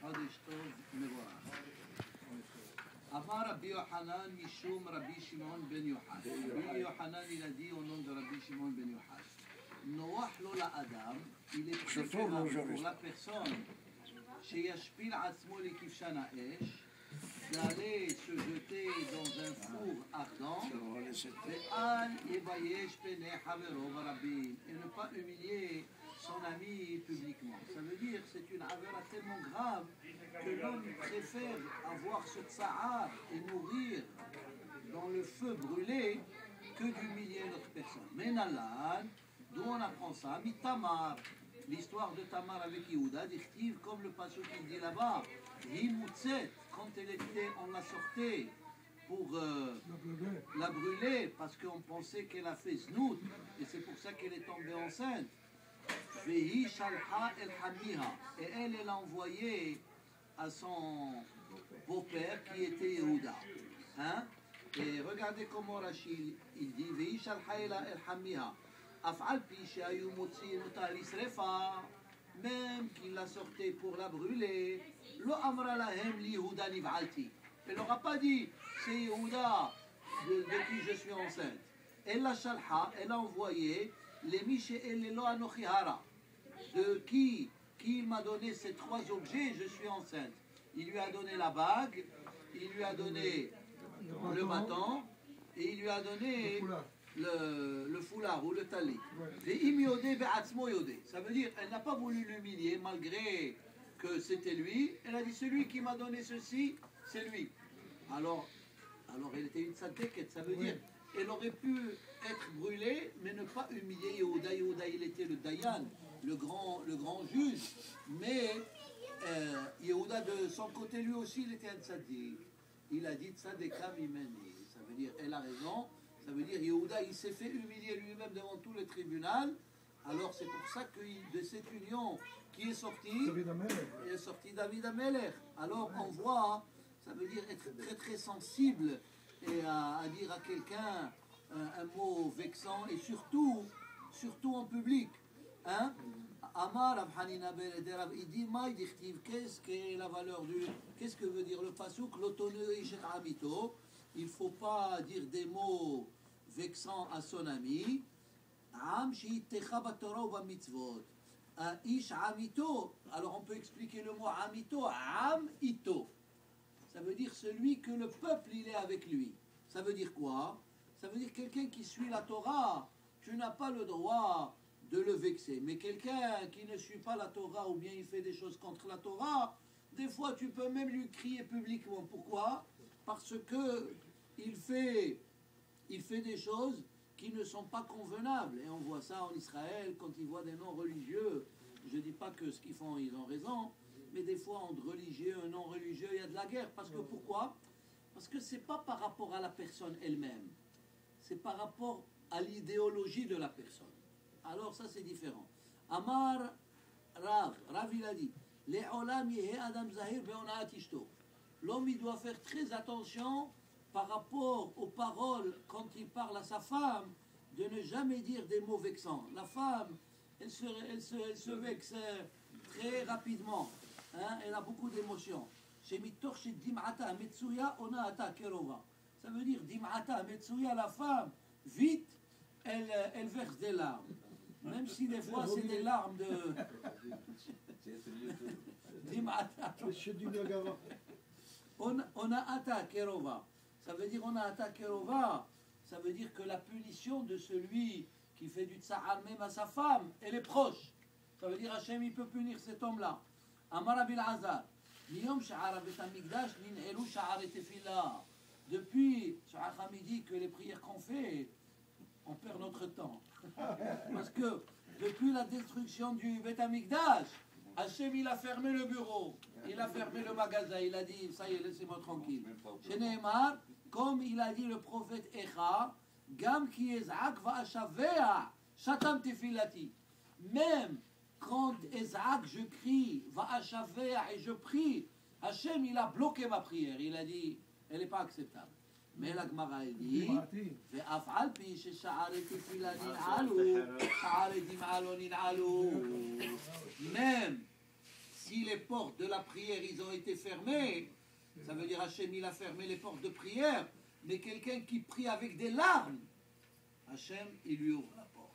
חודש טוב מבורך. אמר רבי יוחנן משום רבי שמעון בן יוחאי. רבי יוחנן il a dit au nom de Rabbi Shimon ben Yochai. נוח לו לאדם, il est préférable pour la personne שישפיל עצמו לכבשן האש, d'aller se jeter dans un four ardent, ואל יבייש פני חברו ברבים, et ne pas humilier son ami publiquement. Ça veut dire que c'est une avéra tellement grave que l'homme préfère avoir ce tsahar et mourir dans le feu brûlé que d'humilier notre personne. Mais Nalan, d'où on apprend ça? Mitamar, l'histoire de Tamar avec Yehuda, dit comme le passage qui dit là-bas, Himutset, quand on la sortait pour la brûler, parce qu'on pensait qu'elle a fait znout, et c'est pour ça qu'elle est tombée enceinte. Vehi shalha el hamiha, et elle l'a envoyé à son beau-père qui était Yehuda. Hein? Et regardez comment Rachid il dit, Vehi shalha el hamiha. Même qu'il la sortait pour la brûler, elle n'aura pas dit c'est Yehuda de qui je suis enceinte. Elle l'a shalha, elle a envoyé les de qui il m'a donné ces trois objets, je suis enceinte. Il lui a donné la bague, il lui a donné le bâton et il lui a donné le foulard ou le tali. Ça veut dire, elle n'a pas voulu l'humilier malgré que c'était lui. Elle a dit, celui qui m'a donné ceci, c'est lui. Alors elle était une tzadéket. Ça veut dire, elle aurait pu être brûlée, mais ne pas humilier Yehuda. Yehuda, il était le dayan, le grand juge. Mais Yehuda, de son côté, lui aussi, il était un tzaddik. Il a dit, tzadeka mimeni. Ça veut dire, elle a raison. Ça veut dire Yehuda, il s'est fait humilier lui-même devant tout le tribunal. Alors c'est pour ça que de cette union qui est sortie, David Amelech. Alors on voit, ça veut dire être très très sensible et à dire à quelqu'un un mot vexant et surtout en public. Hein? Amar Abhanina Berederav, il dit qu'est-ce que la valeur du, qu'est-ce que veut dire le pasuk, l'autonome Ishet Amito. Il ne faut pas dire des mots vexants à son ami. Ish amito. Alors on peut expliquer le mot amito. Am ito. Ça veut dire celui que le peuple il est avec lui. Ça veut dire quoi? Ça veut dire quelqu'un qui suit la Torah. Tu n'as pas le droit de le vexer. Mais quelqu'un qui ne suit pas la Torah ou bien il fait des choses contre la Torah, des fois tu peux même lui crier publiquement. Pourquoi? Parce que il fait des choses qui ne sont pas convenables. Et on voit ça en Israël quand ils voient des non-religieux. Je ne dis pas que ce qu'ils font, ils ont raison, mais des fois entre religieux et non-religieux, il y a de la guerre. Parce que pourquoi? Parce que ce n'est pas par rapport à la personne elle-même. C'est par rapport à l'idéologie de la personne. Alors ça c'est différent. Amar Rav il a dit, l'homme il doit faire très attention par rapport aux paroles quand il parle à sa femme, de ne jamais dire des mots vexants. La femme, elle se vexe très rapidement. Hein? Elle a beaucoup d'émotions. Ça veut dire dim'ata metsuya, la femme, vite, elle verse des larmes. Même si des fois c'est des larmes de... dim'ata. Ona'ata kerova. Ça veut dire ona'ata kerova. Ça veut dire que la punition de celui qui fait du tsahar même à sa femme, elle est proche. Ça veut dire Hachem il peut punir cet homme-là. Amar Abil Azar. Miyom sha'ara bet hamikdash nin'elu sha'ar tefillah. Depuis, Sha'acham dit que les prières qu'on fait, on perd notre temps. Parce que depuis la destruction du Bet Hamikdash, Hachem il a fermé le bureau, il a fermé le magasin, il a dit ça y est, laissez-moi tranquille. Chez Nehemar, comme il a dit le prophète Echa, Gam ki ezak va'ashavea shatam tefilati. Même quand Ezak je crie, va'ashavea et je prie, Hachem il a bloqué ma prière, il a dit elle n'est pas acceptable. Mais la Gemara elle dit, ve'af'al pi shesha'are tefila nin'alu, sha'are dim'a lo nin'alu. Même si les portes de la prière, ils ont été fermées, ça veut dire Hachem, il a fermé les portes de prière, mais quelqu'un qui prie avec des larmes, Hachem, il lui ouvre la porte.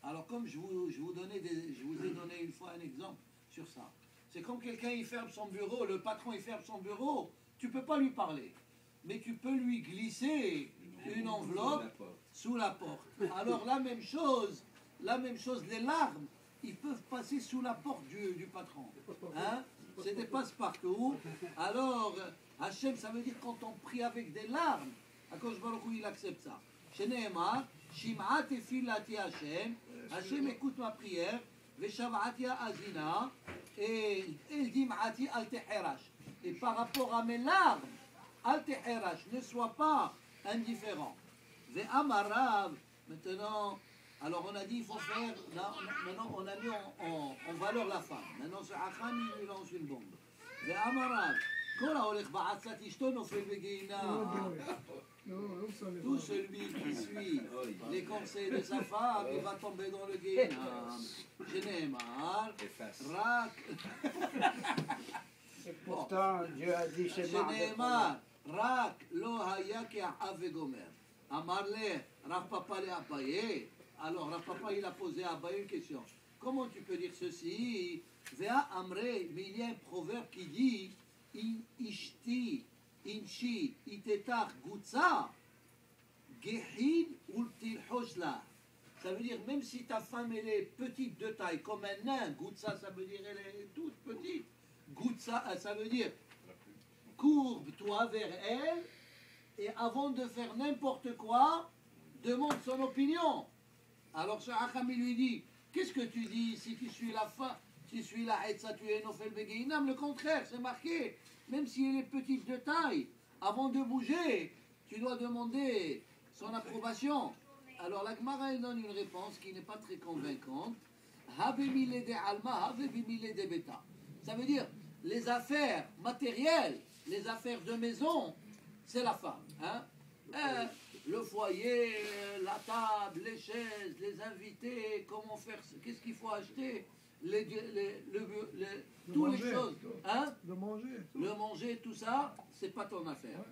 Alors comme je vous ai donné une fois un exemple sur ça. C'est comme quelqu'un, il ferme son bureau, le patron, il ferme son bureau, tu ne peux pas lui parler, mais tu peux lui glisser une enveloppe sous la porte. Alors la même chose, les larmes, ils peuvent passer sous la porte du patron. Hein? Ça dépasse partout. Alors, Hachem, ça veut dire quand on prie avec des larmes, Akadosh Baruch Hu, il accepte ça. Sheneemar, Shim'at tefillati Hachem, Hachem écoute ma prière, Veshav'ati azina, et il dit Ma'ati al teherash. Et par rapport à mes larmes, al teherash, ne sois pas indifférent. Ve'amarav, maintenant, alors on a dit il faut faire, maintenant on a mis en valeur la femme. Maintenant ce Hacham il lui lance une bombe. Ve'amarav, כל ההולך בעצת אשתו נופל בגיהינום. Tout celui qui suit les conseils de sa femme, il va tomber dans le guéhinam. Sheneemar, rak. Pourtant, Dieu a dit chez Sheneemar, rak lo haya ke'ahav vegomer. Amar le, Rav Papa le Abaye. Alors Rav Papa il a posé à Abaye une question. Comment tu peux dire ceci? Vea amre, mais il y a un proverbe qui dit In ishti, inchi, itetach, gutza, gehin ultil hoshla. Ça veut dire, même si ta femme elle est petite de taille, comme un nain, gutza, ça veut dire elle est toute petite. Gutza, ça veut dire courbe-toi vers elle et avant de faire n'importe quoi, demande son opinion. Alors ce Hacham lui dit, qu'est-ce que tu dis si tu suis la femme? Si suis la Hetza, tu es Nofel Begehinam, le contraire, c'est marqué. Même si elle est petite de taille, avant de bouger, tu dois demander son approbation. Alors la Gemara elle donne une réponse qui n'est pas très convaincante. Have mile de alma, have mile de beta. Ça veut dire les affaires matérielles, les affaires de maison, c'est la femme. Hein? Le foyer, la table, les chaises, les invités, comment faire, qu'est-ce qu'il faut acheter, toutes les choses. Hein? Le manger, tout ça, c'est pas ton affaire.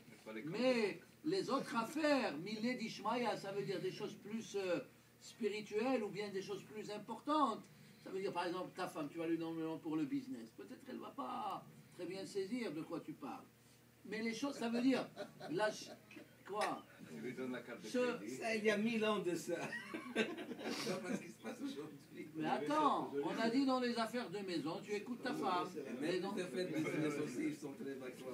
Mais les autres affaires, milé d'Ishmaïa, ça veut dire des choses plus spirituelles ou bien des choses plus importantes. Ça veut dire par exemple ta femme, tu vas lui donner pour le business. Peut-être qu'elle va pas très bien saisir de quoi tu parles. Mais les choses, ça veut dire quoi? Tu lui donnes la carte de crédit. Ça, il y a 1000 ans de ça. C'est pas ce qui se passe aujourd'hui. Mais attends, on a dit dans les affaires de maison, tu écoutes ta femme. Mais dans les affaires de business aussi, ils sont très d'accord.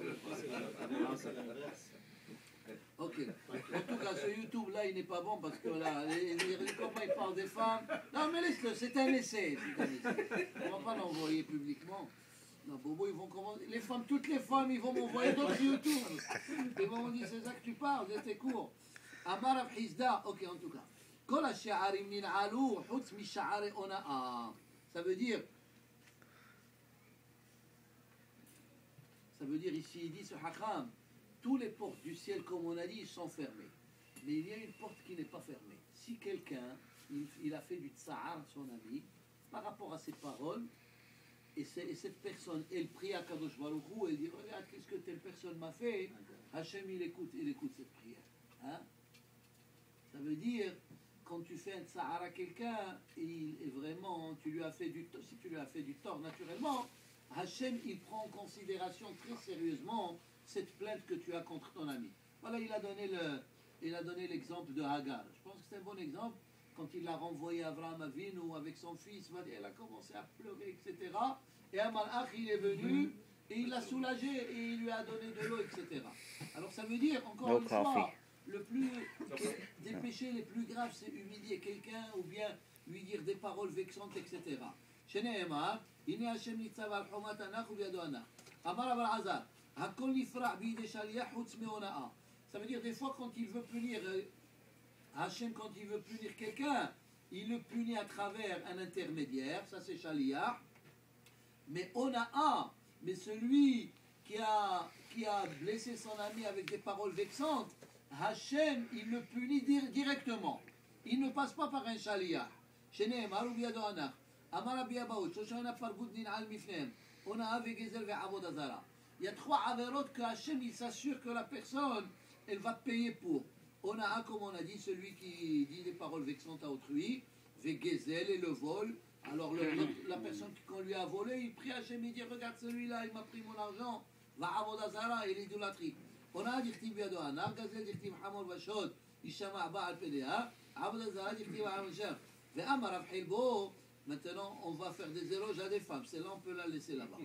Ok. En tout cas, ce YouTube là, il n'est pas bon parce que là, les copains ils parlent des femmes. Non, mais laisse-le, c'est un essai. On va pas l'envoyer publiquement. Non, Bobo, ils vont commencer. Les femmes, toutes les femmes, ils vont m'envoyer d'autres YouTube. Ils vont me dire, c'est ça que tu parles, c'était court. Amar Abhizda, ok, en tout cas. Kol ha-sha'arim nin'alu, hutz mi-sha'ari ona'a. Ça veut dire ici, il dit ce Hacham, tous les portes du ciel, comme on a dit, sont fermées. Mais il y a une porte qui n'est pas fermée. Si quelqu'un, il a fait du tsa'ar à son ami, par rapport à ses paroles, et cette personne, elle prie à Kadosh Baruch Hu, elle dit, regarde, qu'est-ce que telle personne m'a fait? Hachem, il écoute cette prière. Hein? Ça veut dire, quand tu fais un tsa'ar à quelqu'un, et vraiment, si tu lui as fait du tort naturellement, Hachem, il prend en considération très sérieusement cette plainte que tu as contre ton ami. Voilà, il a donné l'exemple de Hagar. Je pense que c'est un bon exemple. Quand il l'a renvoyé à Abraham Avinu avec son fils, elle a commencé à pleurer, etc. Et un malach, il est venu et il l'a soulagé et il lui a donné de l'eau, etc. Alors ça veut dire, encore une fois, des péchés les plus graves, c'est humilier quelqu'un ou bien lui dire des paroles vexantes, etc. Sheneemar, Ine Hashem nitzav al chomat anach ubiado anach. Amar Abar Azar, Hakol nifrah biyidei shaliach chutz meona'a. Ça veut dire des fois quand il veut punir Hachem, quand il veut punir quelqu'un, il le punit à travers un intermédiaire, ça c'est Shaliach. Mais Ona'a, mais celui qui a blessé son ami avec des paroles vexantes, Hachem, il le punit directement. Il ne passe pas par un Shaliach. Sheneemar ubiado anach. Amar Abi Abaout, Shoshana Fargud Nin'al Mifnehem. Ona vegezel ve'avoda zara. Il y a 3 averot que Hachem il s'assure que la personne elle va payer pour. Ona, comme on a dit, celui qui dit des paroles vexantes à autrui, vegezel et le vol. Alors la personne qu'on lui a volé, il prie Hachem, il dit regarde celui-là, il m'a pris mon argent, ve'avoda zara et l'idolâtrie. Ona dichtiv biado anar, gazel dichtiv hamor vashod, ishama ba'al pedea, avoda zara dichtiv ha'amsher. Ve'amar Rav Hilbo. Maintenant, on va faire des éloges à des femmes. Celle-là, on peut la laisser là-bas.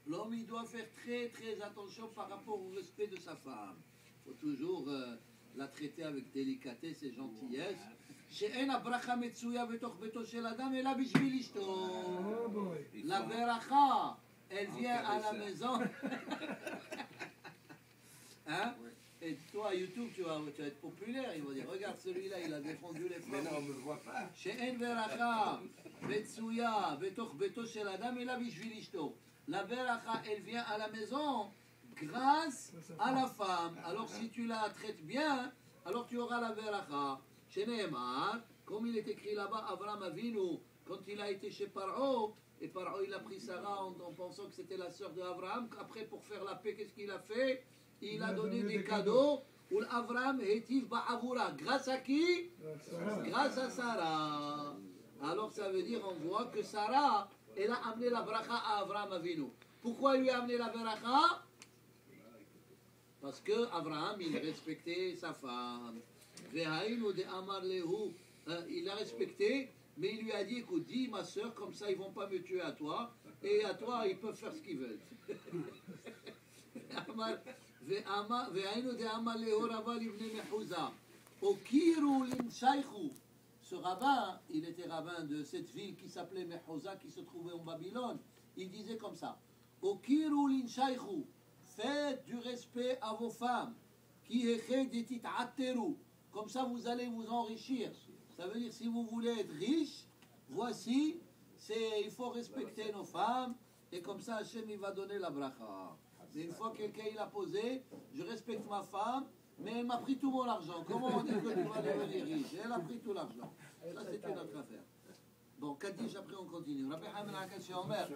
L'homme, il doit faire très, très attention par rapport au respect de sa femme. Il faut toujours la traiter avec délicatesse et gentillesse. La beracha, elle vient à la maison. Hein? Et toi, YouTube, tu vas être populaire. Ils vont dire, regarde celui-là, il a défendu les femmes. Mais non, on ne me voit pas. She'en beracha, betsuya, betoch beto shel adam, ela bishvil ishto. La beracha, elle vient à la maison grâce à la femme. Alors si tu la traites bien, alors tu auras la beracha. Sheneemar, comme il est écrit là-bas, Avraham Avinu, quand il a été chez Paro, et Paro il a pris Sarah en pensant que c'était la sœur d'Avraham. Après, pour faire la paix, qu'est-ce qu'il a fait? Il a donné des cadeaux. Où Avraham hétif ba'avoura. Grâce à qui? Grâce à Sarah. Alors ça veut dire, on voit que Sarah, elle a amené la bracha à Avraham Avinu. Pourquoi il lui a amené la bracha? Parce que Avraham, il respectait sa femme. Il l'a respecté, mais il lui a dit, écoute, dis ma soeur, comme ça ils vont pas me tuer à toi, et à toi ils peuvent faire ce qu'ils veulent. Ce rabbin, il était rabbin de cette ville qui s'appelait Mechouza, qui se trouvait en Babylone. Il disait comme ça: Okiru linshaychu, faites du respect à vos femmes. Qui detit. Comme ça, vous allez vous enrichir. Ça veut dire, si vous voulez être riche, voici, il faut respecter nos femmes, et comme ça, Hachem, il va donner la bracha. Mais une fois quelqu'un il a posé, je respecte ma femme, mais elle m'a pris tout mon argent. Comment on dit que tu vas devenir riche? Elle a pris tout l'argent. Ça, c'est une autre affaire. Bon, Kaddish, après on continue. Rabbi Hamed Akashi Omer.